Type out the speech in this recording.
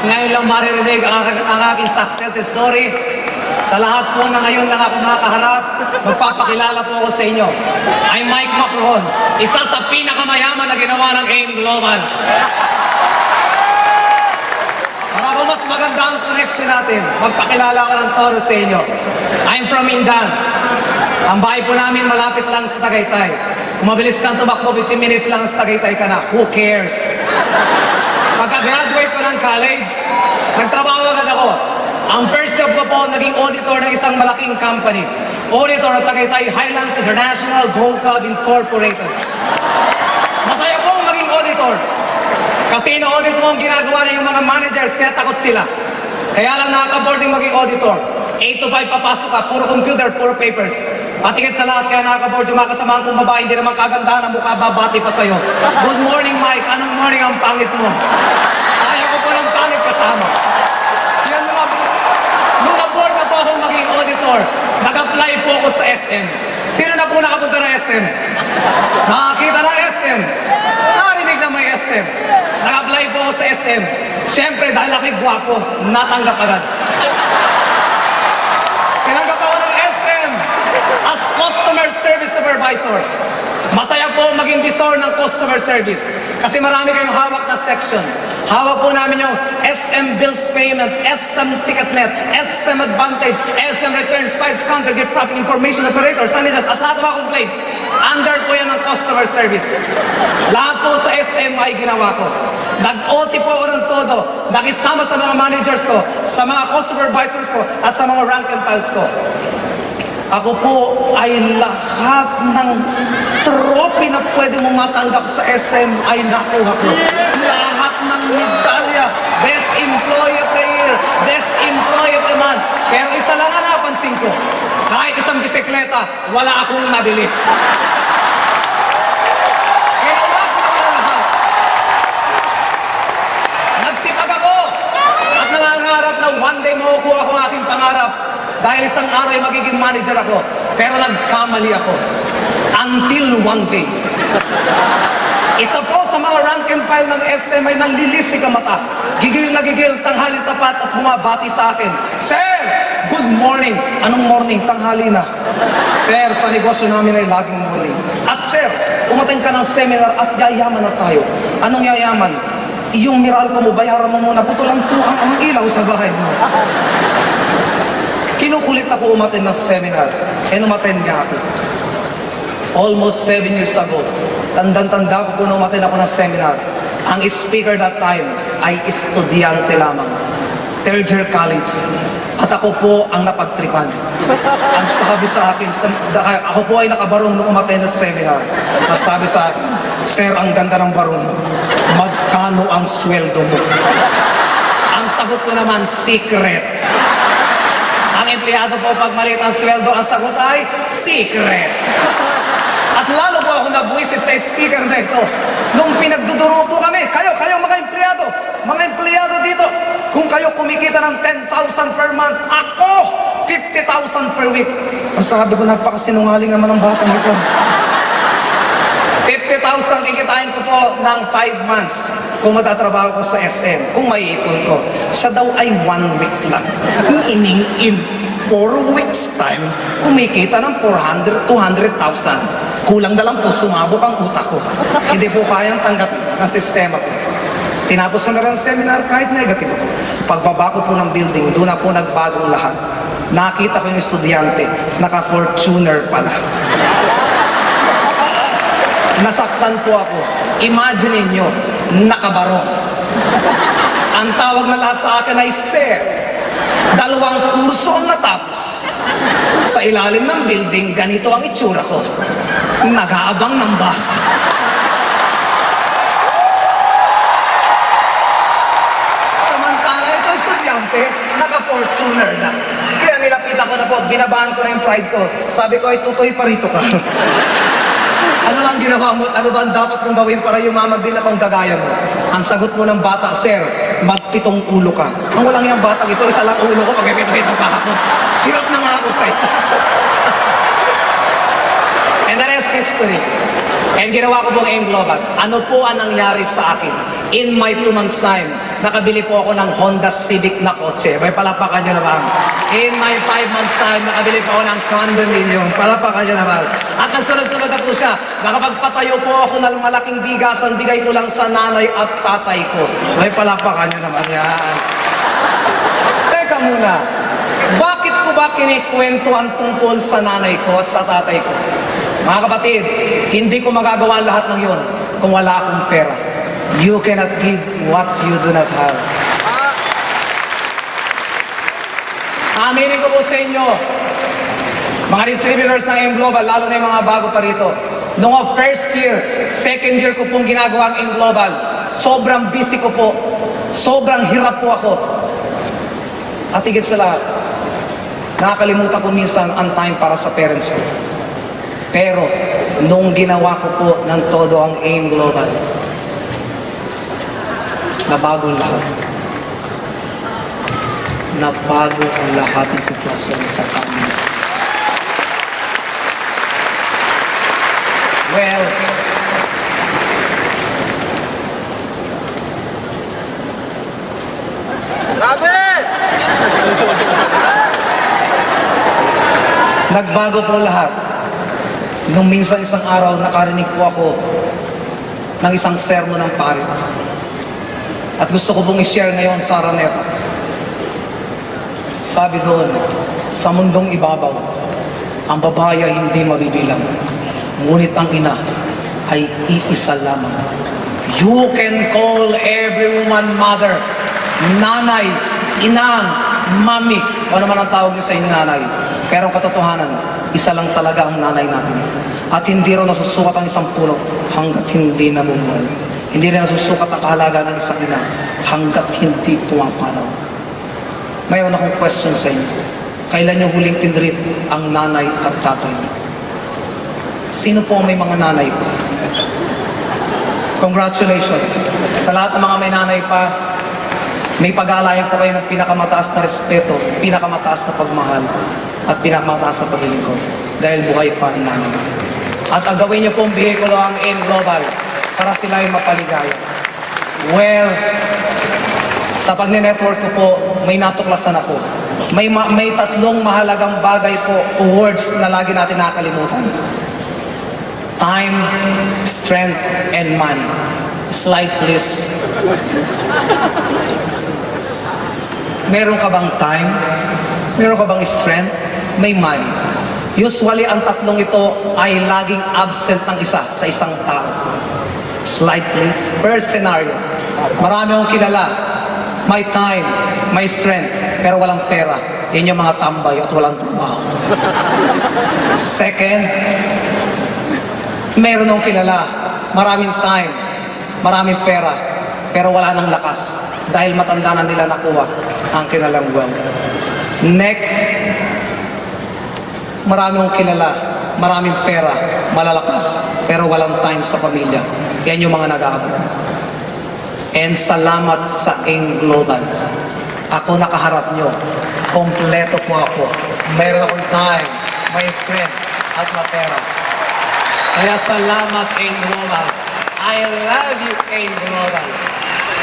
At ngayon lang maririnig ang aking success story. Sa lahat po na ngayon lang ako makakaharap, magpapakilala po ako sa inyo. I'm Mike Macron, isa sa pinakamayaman na ginawa ng AIM Global. Para po mas maganda ang connection natin, magpakilala ko ng toro sa inyo. I'm from Indan. Ang bahay po namin malapit lang sa Tagaytay. Kung mabilis kang tumakbo, 15 minutes lang sa Tagaytay ka na. Who cares? Pagka-graduate ko ng college, nagtrabaho agad ako. Ang first job ko po, naging auditor ng isang malaking company. Auditor ng Tagaytay Highlands International Gold Club Incorporated. Masaya po maging auditor. Kasi ina-audit mo ang ginagawa na yung mga managers, kaya takot sila. Kaya lang nakaka-boarding maging auditor. 8 to 5 papasok ka, puro computer, puro papers. Patingin sa lahat, kaya nakaka-board yung mga kasamahan kong babae, hindi naman kagandahan ang mukha, babati pa sa'yo. Good morning, Mike. Anong morning ang pangit mo? Ayaw ko po ng pangit kasama. Yan nung na-board na po ako maging auditor, nag-apply po ako sa SM. Sino na po nakapunta na SM? Nakakita na SM. Narinig na may SM. Nag-apply po ako sa SM. Siyempre, dahil ako'y gwapo, natanggap agad. Tinanggap ako ng SM as Customer Service Supervisor. Masaya po maging visor ng customer service. Kasi marami kayong hawak na section. Hawak po namin yung SM Bills Payment, SM TicketNet, SM Advantage, SM Returns, Files Counter, Gift Profit Information Operator, Sanitas, at lahat ng mga complaints. Under po yan ng customer service. Lahat po sa SM ay ginawa ko. Nag-OT po ako ng todo. Nakisama sa mga managers ko, sa mga co-supervisors ko, at sa mga rank and files ko. Ako po ay lahat ng trophy na pwede mong matanggap sa SM ay nakuha ko. Lahat ng medalya, Best Employee of the Year, Best Employee of the Month. Pero isa lang ang napansin ko, kahit isang bisikleta, wala akong nabili. Ginawa ko naman ang lahat. Nagsipag ako at nangangarap na one day makukuha ko ang aking pangarap. Dahil isang araw ay magiging manager ako. Pero nagkamali ako. Until one day. Isa po sa mga rank and file ng SM ay nanlilisik ang mata. Gigil na gigil, tanghaling tapat at bumabati sa akin. Sir! Good morning! Anong morning? Tanghali na. Sir, sa negosyo namin ay laging morning. At sir, umating ka ng seminar at yayaman na tayo. Anong yayaman? Iyong Meralco mo, bayaran mo muna. Putulang tuang ang ilaw sa bahay mo. Kinukulit ako umattend ng seminar. And umattend nga ako. Almost 7 years ago, tandang-tanda ko po na umattend ako ng seminar. Ang speaker that time ay estudyante lamang. Third year college. At ako po ang napagtripan. Ang sabi sa akin, ako po ay nakabarong nung umattend ng seminar. Ang sabi sa akin, Sir, ang ganda ng barong mo. Magkano ang sweldo mo? Ang sagot ko naman, secret. Ang empleyado po pag maliit ang sweldo, ang sagot ay secret. At lalo po ako nabuisit sa speaker na ito. Nung pinagduduro po kami, kayo mga empleyado dito, kung kayo kumikita ng 10,000 per month, ako 50,000 per week. Ang sabi ko, napakasinungaling naman ang batang ito. 50,000 kikitain ko po ng 5 months kung magtatrabaho ko sa SM, kung maiipon ko. Siya daw ay 1 week lang. In 4 weeks time, kumikita ng 400, 200,000. Kulang na lang po, sumabog ang utak ko. Hindi po kayang tanggapin ng sistema ko. Tinapos ko na rin ang seminar kahit negative ako. Pagbaba ko po ng building, doon na po nagbagong lahat. Nakita ko yung estudyante, naka-Fortuner pala. Nasaktan po ako. Imagine niyo, nakabarong. Ang tawag na lahat sa akin ay Sir. 2 kurso ang natapos. Sa ilalim ng building, ganito ang itsura ko. Nag-aabang ng bus. Samantala ito estudyante, naka-Fortuner na. Kaya nilapitan ko na po, binabahan ko na yung pride ko. Sabi ko ay tutoy pa rito ka. Ano ang ginawa mo? Ano ba ang dapat kong gawin para yumaman din akong gagaya mo? Ang sagot mo ng bata, Sir, magpitong ulo ka. Ang walang yung batang ito, isa lang ulo ko, pagkipitong pa ako. Hirap na nga ako sa isa. And the rest history. And ginawa ko pong AIM Global. Ano po ang nangyari sa akin? In my 2 months time, nakabili po ako ng Honda Civic na kotse. May palapakan nyo naman. In my 5 months time, nakabili po ako ng condominium. Palapakan nyo naman. At ang sunod-sunod na po siya, nakapagpatayo po ako ng malaking bigasan, bigay ko lang sa nanay at tatay ko. May palapakan nyo naman yan. Teka muna, bakit ko ba kinikwento ang tungkol sa nanay ko at sa tatay ko? Mga kapatid, hindi ko magagawa lahat ng yon kung wala akong pera. You cannot give what you do not have. Aminin ko po sa inyo, mga distributors ng M Global, lalo na yung mga bago pa rito. Noong first year, second year ko pong ginagawa ang M Global, sobrang busy ko po, sobrang hirap po ako. At higit sa lahat, nakakalimutan ko minsan ang time para sa parents ko. Pero, nung ginawa ko po ng todo ang AIM Global, nabago ang lahat. Nabago ang lahat ng sitwasyon sa family. Well, nagbago po lahat. Nung minsan isang araw, nakarinig po ako ng isang sermon ng pare. At gusto ko pong i-share ngayon sa Araneta. Sabi doon, sa mundong ibabaw, ang babae ay hindi mabibilang. Ngunit ang ina ay iisa lamang. You can call every woman mother, nanay, inang, mami. Ano man ang tawag niyo sa inyo nanay. Pero ang katotohanan, isa lang talaga ang nanay natin. At hindi rin nasusukat ang isang puno hanggat hindi namumuhay. Hindi rin nasusukat ang kahalaga ng isang ina hanggat hindi pumapanaw. Mayroon akong question sa inyo. Kailan niyo huling tinreat ang nanay at tatay niyo? Sino po ang may mga nanay pa? Congratulations. Sa lahat ng mga may nanay pa, may pag-aalayan po kayo ng pinakamataas na respeto, pinakamataas na pagmahal, at pinakamataas na paglilingkod. Dahil buhay pa ang nanay. At ang gawin niyo pong bihikulo ang AIM Global para sila ay mapaligaya. Well, sa pagne-network ko po, may natuklasan ako. May tatlong mahalagang bagay po o words na lagi natin nakakalimutan. Time, strength, and money. Slide please. Meron ka bang time? Meron ka bang strength? May money. Usually, ang tatlong ito ay laging absent ng isa sa isang tao. Slide please. First scenario. Marami akong kilala. May time, may strength, pero walang pera. Yan yung mga tambay at walang trabaho. Second, meron akong kilala. Maraming time, maraming pera, pero wala nang lakas. Dahil matanda na nila nakuha ang kanilang wealth. Next, marami akong kilala, maraming pera, malalakas, pero walang time sa pamilya. Yan yung mga nag-aabot. And salamat sa AIM Global. Ako nakaharap nyo. Kompleto po ako. Mayroon akong time, may strength, at may pera. Kaya salamat AIM Global. I love you AIM Global.